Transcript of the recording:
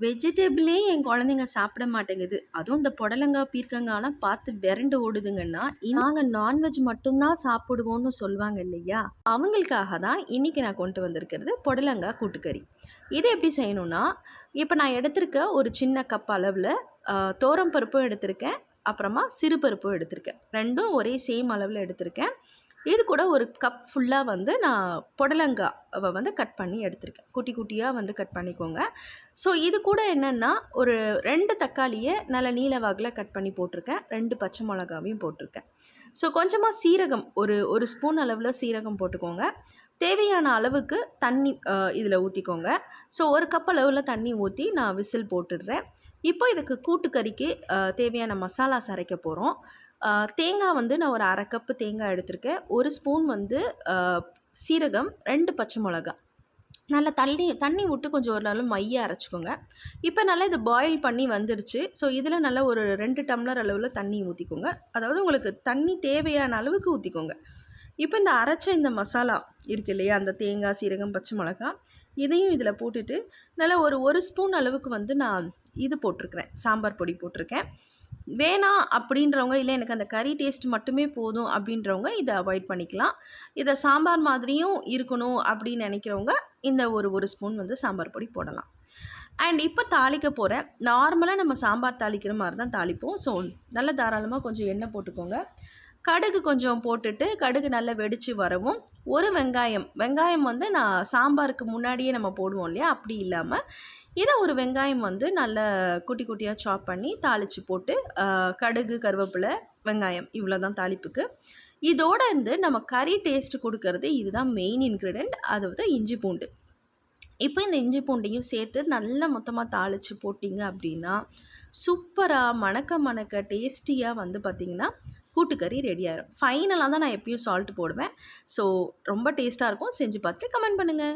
வெஜிடபிளே என் குழந்தைங்க சாப்பிட மாட்டேங்குது. அதுவும் இந்த புடலங்காய், பீர்க்கங்காய்லாம் பார்த்து வெரண்டு ஓடுதுங்கன்னா, நாங்க நான்வெஜ் மட்டும் தான் சாப்பிடுவோம்னு சொல்வாங்க இல்லையா? அவங்களுக்காக தான் இன்னைக்கு நான் கொண்டு வந்திருக்கிறது புடலங்காய் கூட்டுக்கறி. இது எப்படி செய்யணும்னா, இப்ப நான் எடுத்திருக்க ஒரு சின்ன கப் அளவுல துவரம் பருப்பும் எடுத்திருக்கேன். அப்புறமா சிறு பருப்பும் எடுத்திருக்கேன். 2ம் ஒரே சேம் அளவுல எடுத்திருக்கேன். இது கூட ஒரு கப் ஃபுல்லாக வந்து நான் புடலங்காவை வந்து கட் பண்ணி எடுத்திருக்கேன். குட்டி குட்டியாக வந்து கட் பண்ணிக்கோங்க. ஸோ இது கூட என்னென்னா ஒரு 2 தக்காளியை நல்ல நீல வாக்கில் கட் பண்ணி போட்டிருக்கேன். 2 பச்சை மிளகாவையும் போட்டிருக்கேன். ஸோ கொஞ்சமாக சீரகம் ஒரு ஸ்பூன் அளவில் சீரகம் போட்டுக்கோங்க. தேவையான அளவுக்கு தண்ணி இதில் ஊற்றிக்கோங்க. ஸோ ஒரு கப் அளவில் தண்ணி ஊற்றி நான் விசில் போட்டுடுறேன். இப்போ இதுக்கு கூட்டுக்கறிக்கு தேவையான மசாலாஸ் அரைக்க போகிறோம். தேங்காய் வந்து நான் ஒரு 1/2 கப்பு தேங்காய் எடுத்திருக்கேன். 1 ஸ்பூன் வந்து சீரகம், 2 பச்சை மிளகா. நல்லா தண்ணி விட்டு கொஞ்சம் ஒரு நாள் மைய அரைச்சிக்கோங்க. இப்போ நல்லா இது பாயில் பண்ணி வந்துருச்சு. ஸோ இதில் நல்லா ஒரு 2 டம்ளர் அளவில் தண்ணி ஊற்றிக்கோங்க. அதாவது உங்களுக்கு தண்ணி தேவையான அளவுக்கு ஊற்றிக்கோங்க. இப்போ இந்த அரைச்ச இந்த மசாலா இருக்குது இல்லையா, அந்த தேங்காய், சீரகம், பச்சை மிளகா, இதையும் இதில் போட்டுட்டு நல்லா ஒரு ஸ்பூன் அளவுக்கு வந்து நான் இது போட்டிருக்கிறேன், சாம்பார் பொடி போட்டிருக்கேன். வேணாம் அப்படின்றவங்க, இல்லை எனக்கு அந்த கறி டேஸ்ட் மட்டுமே போதும் அப்படின்றவங்க இதை அவாய்ட் பண்ணிக்கலாம். இதை சாம்பார் மாதிரியும் இருக்கணும் அப்படின்னு நினைக்கிறவங்க இந்த ஒரு ஸ்பூன் வந்து சாம்பார் பொடி போடலாம். அண்ட் இப்போ தாளிக்க போகிறேன். நார்மலாக நம்ம சாம்பார் தாளிக்கிற மாதிரி தான் தாளிப்போம். ஸோ நல்லா தாராளமாக கொஞ்சம் எண்ணெய் போட்டுக்கோங்க. கடுகு கொஞ்சம் போட்டுட்டு கடுகு நல்லா வெடித்து வரவும் ஒரு வெங்காயம் வந்து நான் சாம்பாருக்கு முன்னாடியே நம்ம போடுவோம் இல்லையா, அப்படி இல்லாமல் இதை ஒரு வெங்காயம் வந்து நல்லா குட்டி குட்டியாக சாப் பண்ணி தாளித்து போட்டு கடுகு, கருவேப்பிலை, வெங்காயம் இவ்வளோ தான் தாளிப்புக்கு. இதோட இருந்து நம்ம கறி டேஸ்ட் கொடுக்கறது இதுதான் மெயின் இன்க்ரீடியன்ட், அதாவது இஞ்சி பூண்டு. இப்போ இந்த இஞ்சி பூண்டையும் சேர்த்து நல்லா மொத்தமாக தாளித்து போட்டிங்க அப்படின்னா சூப்பராக மணக்க டேஸ்டியாக வந்து பார்த்திங்கன்னா கூட்டுக்கறி ரெடி ஆயிடும். ஃபைனலாக தான் நான் எப்பயும் சால்ட் போடுவேன். ஸோ ரொம்ப டேஸ்ட்டாக இருக்கும். செஞ்சு பார்த்துட்டு கமெண்ட் பண்ணுங்கள்.